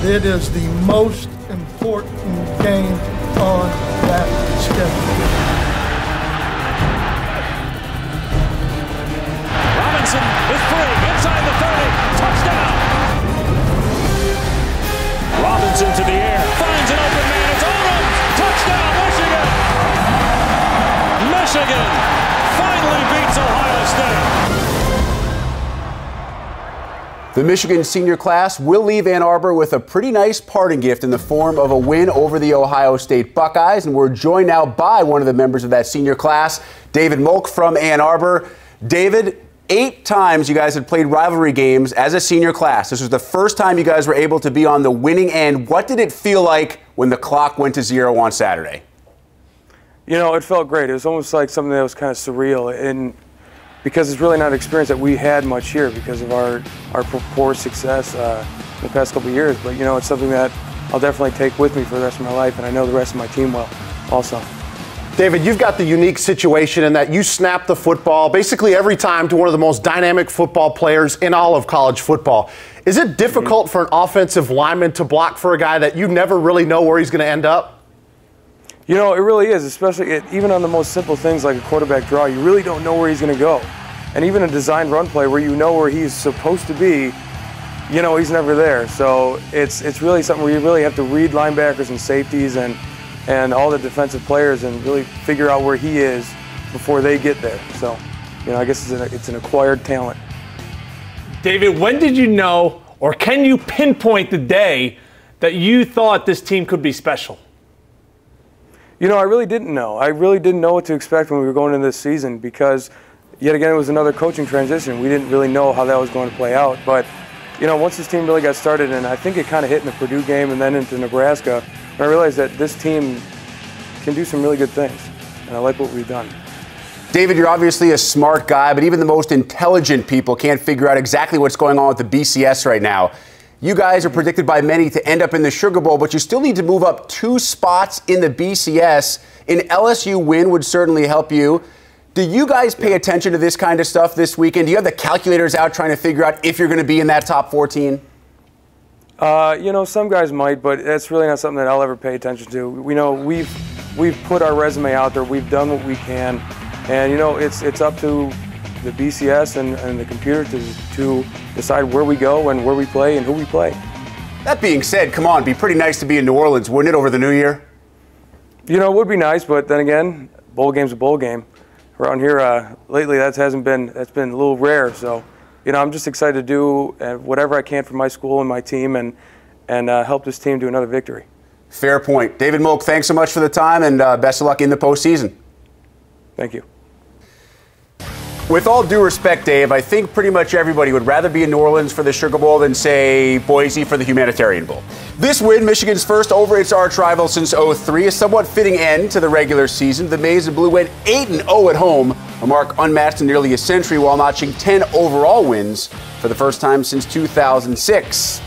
It is the most important game on that schedule. Robinson is free inside the 30. Touchdown! Robinson to the air. Finds an open man. It's Odom. Touchdown, Michigan! Michigan finally beats Ohio State. The Michigan senior class will leave Ann Arbor with a pretty nice parting gift in the form of a win over the Ohio State Buckeyes. And we're joined now by one of the members of that senior class, David Molk from Ann Arbor. David, 8 times you guys had played rivalry games as a senior class. This was the first time you guys were able to be on the winning end. What did it feel like when the clock went to 0 on Saturday? You know, it felt great. It was almost like something that was kind of surreal, and because it's really not an experience that we had much here because of our poor success in the past couple of years. But, you know, it's something that I'll definitely take with me for the rest of my life, and I know the rest of my team will also. David, you've got the unique situation in that you snap the football basically every time to one of the most dynamic football players in all of college football. Is it difficult for an offensive lineman to block for a guy that you never really know where he's going to end up? You know, it really is, especially even on the most simple things like a quarterback draw. You really don't know where he's going to go. And even a designed run play where you know where he's supposed to be, you know, he's never there. So it's really something where you really have to read linebackers and safeties and all the defensive players and really figure out where he is before they get there. So, you know, I guess it's an acquired talent. David, when did you know, or can you pinpoint the day that you thought this team could be special? You know, I really didn't know. I really didn't know what to expect when we were going into this season because, yet again, it was another coaching transition. We didn't really know how that was going to play out. But, you know, once this team really got started, and I think it kind of hit in the Purdue game and then into Nebraska, and I realized that this team can do some really good things, and I like what we've done. David, you're obviously a smart guy, but even the most intelligent people can't figure out exactly what's going on with the BCS right now. You guys are predicted by many to end up in the Sugar Bowl, but you still need to move up 2 spots in the BCS. An LSU win would certainly help you. Do you guys pay attention to this kind of stuff this weekend? Do you have the calculators out trying to figure out if you're going to be in that top 14? You know, some guys might, but that's really not something that I'll ever pay attention to. We know we've put our resume out there. We've done what we can, and you know, it's up to the BCS and the computer to decide where we go and where we play and who we play. That being said, come on, it'd be pretty nice to be in New Orleans, wouldn't it, over the New Year? You know, it would be nice, but then again, bowl game's a bowl game. Around here, lately, that's been a little rare. So, you know, I'm just excited to do whatever I can for my school and my team and help this team do another victory. Fair point. David Molk, thanks so much for the time, and best of luck in the postseason. Thank you. With all due respect, Dave, I think pretty much everybody would rather be in New Orleans for the Sugar Bowl than, say, Boise for the Humanitarian Bowl. This win, Michigan's first over its arch rival since '03, a somewhat fitting end to the regular season. The Maize and Blue went 8-0 at home, a mark unmatched in nearly a century, while notching 10 overall wins for the first time since 2006.